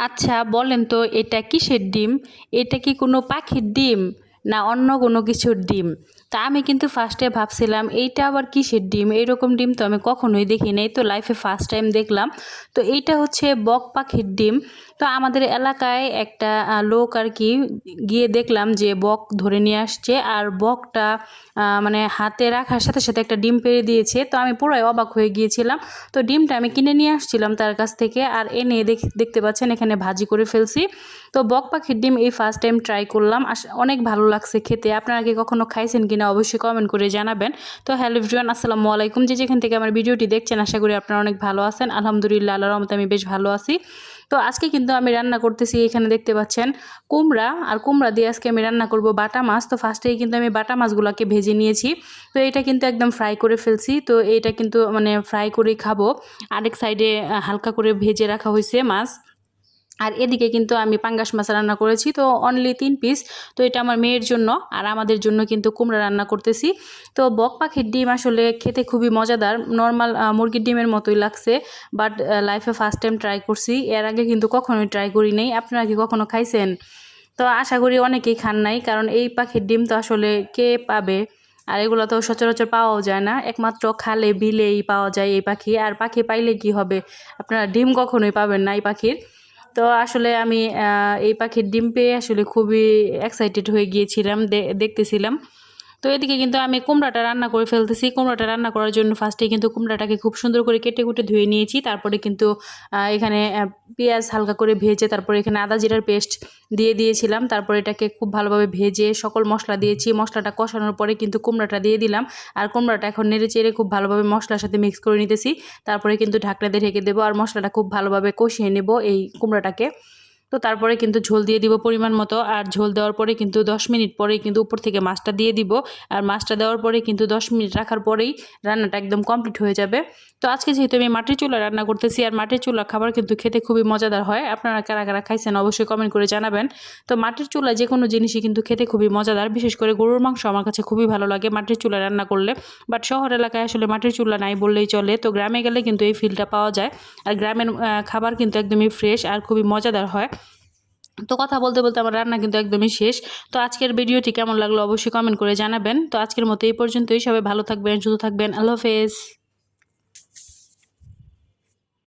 আচ্ছা বলেন তো এটা কিসের ডিম? এটা কি কোনো পাখির ডিম? না অন্য কোনো কিছুর ডিম? তা আমি কিন্তু ফার্স্টে ভাবছিলাম এইটা আবার কিসের ডিম? এইরকম ডিম তো আমি কখনোই দেখি নাই, তো লাইফে ফার্স্ট টাইম দেখলাম। তো এইটা হচ্ছে বক পাখির ডিম। তো আমাদের এলাকায় একটা লোক আর কি গিয়ে দেখলাম যে বক ধরে নিয়ে আসছে, আর বকটা মানে হাতে রাখার সাথে সাথে একটা ডিম পেড়ে দিয়েছে। তো আমি পুরাই অবাক হয়ে গিয়েছিলাম। তো ডিমটা আমি কিনে নিয়ে আসছিলাম তার কাছ থেকে, আর এনে দেখতে পাচ্ছেন এখানে ভাজি করে ফেলছি। তো বক পাখির ডিম এই ফার্স্ট টাইম ট্রাই করলাম, অনেক ভালো লাগছে খেতে। আপনারা কি কখনো খাইছেন কিনা অবশ্যই কমেন্ট করে জানাবেন। তো হ্যালো এভরিওয়ান, আসসালামু আলাইকুম। যেখান থেকে আমার ভিডিওটি দেখছেন আশা করি আপনারা অনেক ভালো আছেন। আলহামদুলিল্লাহ, আল্লাহর রহমতে আমি বেশ ভালো আছি। তো আজকে কিন্তু আমি রান্না করতেছি, এখানে দেখতে পাচ্ছেন কুমড়া, আর কুমড়া দিয়ে আজকে আমি রান্না করব বাটা মাছ। তো ফার্স্টেই কিন্তু আমি বাটা মাছগুলোকে ভেজে নিয়েছি। তো এটা কিন্তু একদম ফ্রাই করে ফেলছি। তো এটা কিন্তু মানে ফ্রাই করেই খাবো। আরেক সাইডে হালকা করে ভেজে রাখা হয়েছে মাছ। আর এদিকে কিন্তু আমি পাঙ্গাস মাছ রান্না করেছি, তো অনলি 3 পিস। তো এটা আমার মেয়ের জন্য, আর আমাদের জন্য কিন্তু কুমড়া রান্না করতেছি। তো বক পাখির ডিম আসলে খেতে খুবই মজাদার, নর্মাল মুরগির ডিমের মতোই লাগছে। বাট লাইফে ফার্স্ট টাইম ট্রাই করছি, এর আগে কিন্তু কখনোই ট্রাই করি নাই। আপনারা কি কখনো খাইছেন? তো আশা করি অনেকেই খান নাই, কারণ এই পাখির ডিম তো আসলে কে পাবে? আর এগুলো তো সচরাচর পাওয়াও যায় না, একমাত্র খালে বিলেই পাওয়া যায় এই পাখি। আর পাখি পাইলে কি হবে, আপনারা ডিম কখনোই পাবেন না এই পাখির। তো আসলে আমি এই পাখির ডিম পেয়ে আসলে খুবই এক্সাইটেড হয়ে গিয়েছিলাম, দেখতেছিলাম। তো এদিকে কিন্তু আমি কুমড়াটা রান্না করে ফেলতেছি। কুমড়াটা রান্না করার জন্য ফার্স্টে কিন্তু কুমড়াটাকে খুব সুন্দর করে কেটে কুটে ধুয়ে নিয়েছি। তারপরে কিন্তু এখানে পেঁয়াজ হালকা করে ভেজে, তারপরে এখানে আদা জিরার পেস্ট দিয়ে দিয়েছিলাম। তারপরে এটাকে খুব ভালোভাবে ভেজে সকল মশলা দিয়েছি। মশলাটা কষানোর পরে কিন্তু কুমড়াটা দিয়ে দিলাম। আর কুমড়াটা এখন নেড়ে চেড়ে খুব ভালোভাবে মশলার সাথে মিক্স করে নিতেছি। তারপরে কিন্তু ঢাকনা দিয়ে ঢেকে দেবো, আর মশলাটা খুব ভালোভাবে কষিয়ে নেব এই কুমড়াটাকে। তো তারপরে কিন্তু ঝোল দিয়ে দিব পরিমাণ মতো, আর ঝোল দেওয়ার পরে কিন্তু 10 মিনিট পরেই কিন্তু উপর থেকে মাছটা দিয়ে দিব। আর মাছটা দেওয়ার পরে কিন্তু 10 মিনিট রাখার পরেই রান্নাটা একদম কমপ্লিট হয়ে যাবে। তো আজকে যেহেতু আমি মাটির চুলা রান্না করতেছি, আর মাটির চুলা খাবার কিন্তু খেতে খুবই মজাদার হয়। আপনারা কারা কারা খাইছেন অবশ্যই কমেন্ট করে জানাবেন। তো মাটির চুলা যে কোনো জিনিসই কিন্তু খেতে খুবই মজাদার, বিশেষ করে গরুর মাংস আমার কাছে খুবই ভালো লাগে মাটির চুলা রান্না করলে। বাট শহর এলাকায় আসলে মাটির চুলা নাই বললেই চলে। তো গ্রামে গেলে কিন্তু এই ফিলটা পাওয়া যায়। আর গ্রামের খাবার কিন্তু একদমই ফ্রেশ আর খুবই মজাদার হয়। তো কথা বলতে বলতে আমার রান্না কিন্তু একদমই শেষ। তো আজকের ভিডিওটি কেমন লাগলো অবশ্যই কমেন্ট করে জানাবেন। তো আজকের মতো এই পর্যন্তই, সবাই ভালো থাকবেন, সুস্থ থাকবেন, আল্লাহ হাফেজ।